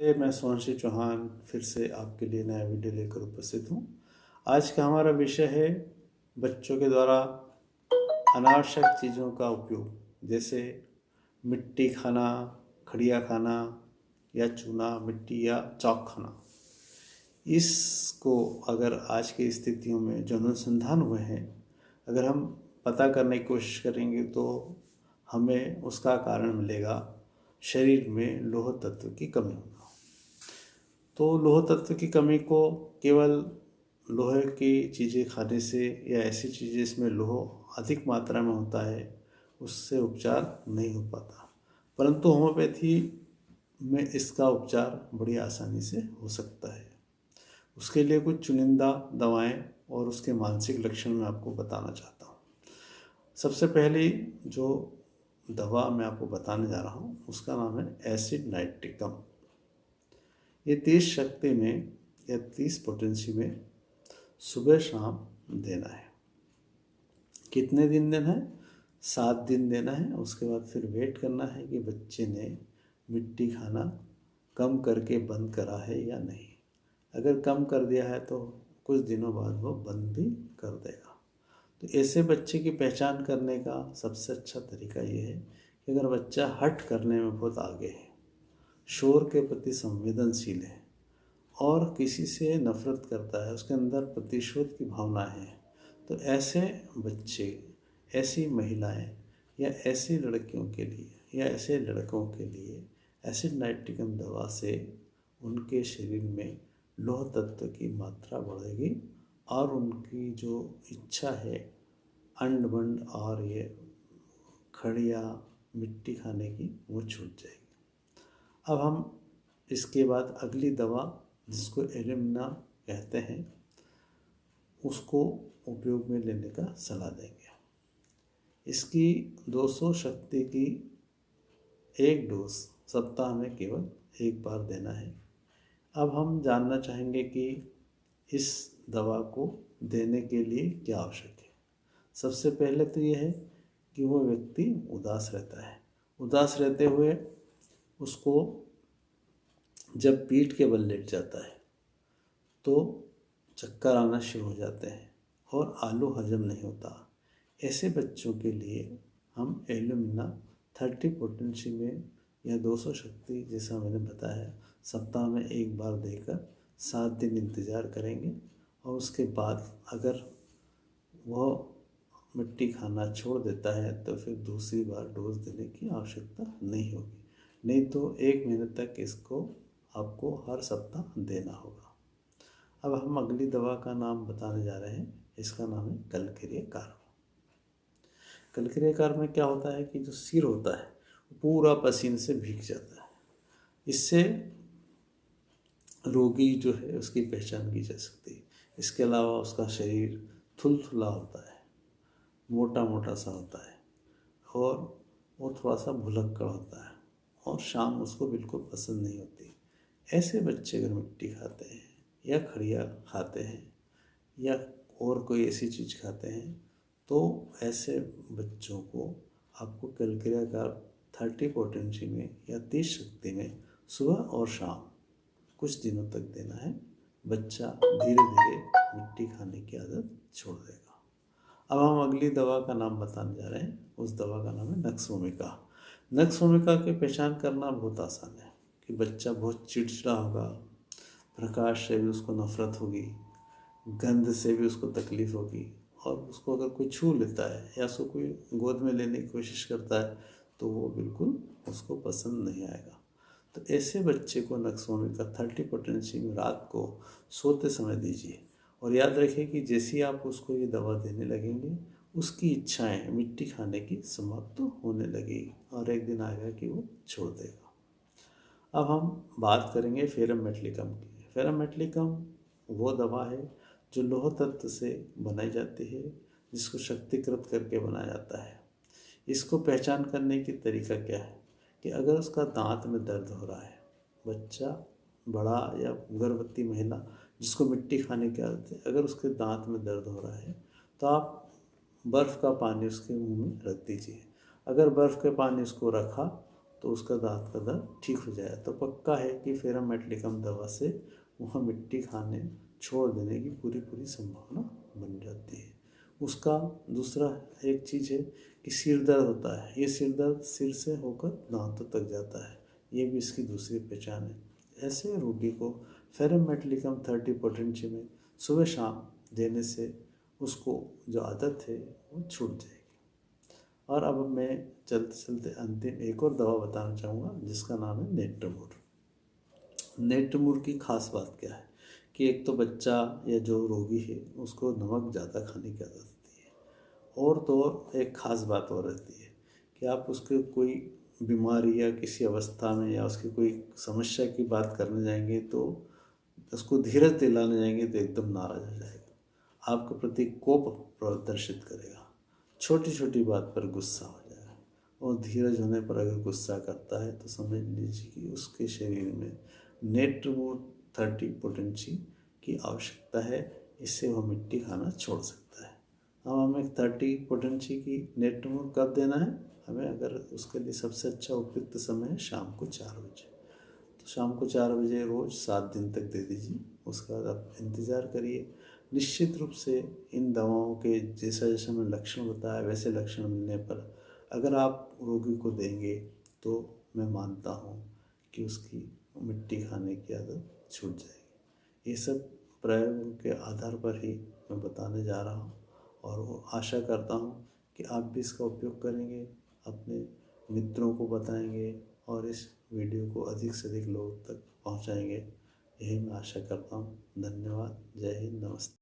मैं सोहनशी चौहान फिर से आपके लिए नया वीडियो लेकर उपस्थित हूँ। आज का हमारा विषय है बच्चों के द्वारा अनावश्यक चीज़ों का उपयोग, जैसे मिट्टी खाना, खड़िया खाना या चूना मिट्टी या चॉक खाना। इसको अगर आज की स्थितियों में जो अनुसंधान हुए हैं, अगर हम पता करने की कोशिश करेंगे तो हमें उसका कारण मिलेगा शरीर में लौह तत्व की कमी होना। तो लौह तत्व की कमी को केवल लोहे की चीज़ें खाने से या ऐसी चीज़ें जिसमें लोह अधिक मात्रा में होता है उससे उपचार नहीं हो पाता, परंतु होम्योपैथी में इसका उपचार बड़ी आसानी से हो सकता है। उसके लिए कुछ चुनिंदा दवाएं और उसके मानसिक लक्षण मैं आपको बताना चाहता हूँ। सबसे पहली जो दवा मैं आपको बताने जा रहा हूँ उसका नाम है एसिड नाइट्रिकम। ये 30 शक्ति में या 30 पोटेंसी में सुबह शाम देना है। कितने दिन देना है? 7 दिन देना है। उसके बाद फिर वेट करना है कि बच्चे ने मिट्टी खाना कम करके बंद करा है या नहीं। अगर कम कर दिया है तो कुछ दिनों बाद वो बंद भी कर देगा। तो ऐसे बच्चे की पहचान करने का सबसे अच्छा तरीका ये है कि अगर बच्चा हठ करने में बहुत आगे है, शोर के प्रति संवेदनशील है और किसी से नफरत करता है, उसके अंदर प्रतिशोध की भावना है, तो ऐसे बच्चे, ऐसी महिलाएं या ऐसी लड़कियों के लिए या ऐसे लड़कों के लिए एसिड नाइट्रिकम दवा से उनके शरीर में लौह तत्व की मात्रा बढ़ेगी और उनकी जो इच्छा है अंड बंड और ये खड़िया मिट्टी खाने की वो छूट जाएगी। अब हम इसके बाद अगली दवा जिसको एलिमिना कहते हैं उसको उपयोग में लेने का सलाह देंगे। इसकी 200 शक्ति की एक डोज सप्ताह में केवल एक बार देना है। अब हम जानना चाहेंगे कि इस दवा को देने के लिए क्या आवश्यक है। सबसे पहले तो ये है कि वो व्यक्ति उदास रहता है। उदास रहते हुए उसको जब पीठ के बल लेट जाता है तो चक्कर आना शुरू हो जाते हैं और आलू हजम नहीं होता। ऐसे बच्चों के लिए हम एल्यूमिना 30 पोटेंसी में या 200 शक्ति जैसा मैंने बताया सप्ताह में एक बार देकर 7 दिन इंतज़ार करेंगे और उसके बाद अगर वह मिट्टी खाना छोड़ देता है तो फिर दूसरी बार डोज देने की आवश्यकता नहीं होगी। नहीं तो 1 महीने तक इसको आपको हर सप्ताह देना होगा। अब हम अगली दवा का नाम बताने जा रहे हैं। इसका नाम है कलक्रिया कार्ब। कलक्रिया कार्ब में क्या होता है कि जो सिर होता है पूरा पसीने से भीग जाता है। इससे रोगी जो है उसकी पहचान की जा सकती है। इसके अलावा उसका शरीर थुलथुला होता है, मोटा मोटा सा होता है और वो थोड़ा सा भुलक्कड़ होता है और शाम उसको बिल्कुल पसंद नहीं होती। ऐसे बच्चे अगर मिट्टी खाते हैं या खड़िया खाते हैं या और कोई ऐसी चीज़ खाते हैं तो ऐसे बच्चों को आपको कलक्रिया कार्ब 30 पोटेंसी में या 30 शक्ति में सुबह और शाम कुछ दिनों तक देना है। बच्चा धीरे धीरे मिट्टी खाने की आदत छोड़ देगा। अब हम अगली दवा का नाम बताने जा रहे हैं। उस दवा का नाम है नक्सभूमिका। नक्सभूमिका की पहचान करना बहुत आसान है कि बच्चा बहुत चिड़चिड़ा होगा, प्रकाश से भी उसको नफरत होगी, गंध से भी उसको तकलीफ़ होगी और उसको अगर कोई छू लेता है या उसको कोई गोद में लेने की कोशिश करता है तो वो बिल्कुल उसको पसंद नहीं आएगा। तो ऐसे बच्चे को नक्सभूमिका 30 पोटेंसी में रात को सोते समय दीजिए और याद रखिए कि जैसे ही आप उसको ये दवा देने लगेंगे उसकी इच्छाएं मिट्टी खाने की समाप्त तो होने लगेगी और एक दिन आएगा कि वो छोड़ देगा। अब हम बात करेंगे फेरम मेटलिकम की। फेरम मेटलिकम वो दवा है जो लौह तत्व से बनाई जाती है, जिसको शक्तिकृत करके बनाया जाता है। इसको पहचान करने की तरीका क्या है कि अगर उसका दांत में दर्द हो रहा है, बच्चा बड़ा या गर्भवती महिला जिसको मिट्टी खाने की आदत है, अगर उसके दांत में दर्द हो रहा है तो आप बर्फ़ का पानी उसके मुंह में रख दीजिए। अगर बर्फ़ के पानी उसको रखा तो उसका दांत का दर्द ठीक हो जाएगा। तो पक्का है कि फेरामेटलिकम दवा से वहाँ मिट्टी खाने छोड़ देने की पूरी पूरी संभावना बन जाती है। उसका दूसरा एक चीज़ है कि सिर दर्द होता है, ये सिर दर्द सिर से होकर दांतों तक जाता है, ये भी इसकी दूसरी पहचान है। ऐसे रोगी को फेरामेटलिकम 30 पोटेंसी में सुबह शाम देने से उसको जो आदत है वो छूट जाएगी। और अब मैं चलते चलते अंतिम एक और दवा बताना चाहूँगा जिसका नाम है नेट्रमूर। नेट्रमूर की खास बात क्या है कि एक तो बच्चा या जो रोगी है उसको नमक ज़्यादा खाने की आदत होती है, और तो और एक ख़ास बात और रहती है कि आप उसके कोई बीमारी या किसी अवस्था में या उसकी कोई समस्या की बात करने जाएंगे तो उसको धीरज दिलाने जाएंगे तो एकदम नाराज़ हो जाएगा, आपके प्रति कोप प्रदर्शित करेगा, छोटी छोटी बात पर गुस्सा हो जाएगा। और धीरज होने पर अगर गुस्सा करता है तो समझ लीजिए कि उसके शरीर में नेट्रमूर 30 पोटेंसी की आवश्यकता है, इससे वह मिट्टी खाना छोड़ सकता है। अब हमें 30 पोटेंसी की नेट्रमूर कब देना है, हमें अगर उसके लिए सबसे अच्छा उपयुक्त समय है शाम को 4 बजे, तो शाम को 4 बजे रोज़ 7 दिन तक दे दीजिए। उसके बाद आप इंतज़ार करिए। निश्चित रूप से इन दवाओं के जैसा जैसा मैंने लक्षण बताया वैसे लक्षण मिलने पर अगर आप रोगी को देंगे तो मैं मानता हूँ कि उसकी मिट्टी खाने की आदत छूट जाएगी। ये सब प्रयोगों के आधार पर ही मैं बताने जा रहा हूँ, और वो आशा करता हूँ कि आप भी इसका उपयोग करेंगे, अपने मित्रों को बताएंगे और इस वीडियो को अधिक से अधिक लोगों तक पहुँचाएंगे। यही मैं आशा करता हूँ। धन्यवाद। जय हिंद। नमस्ते।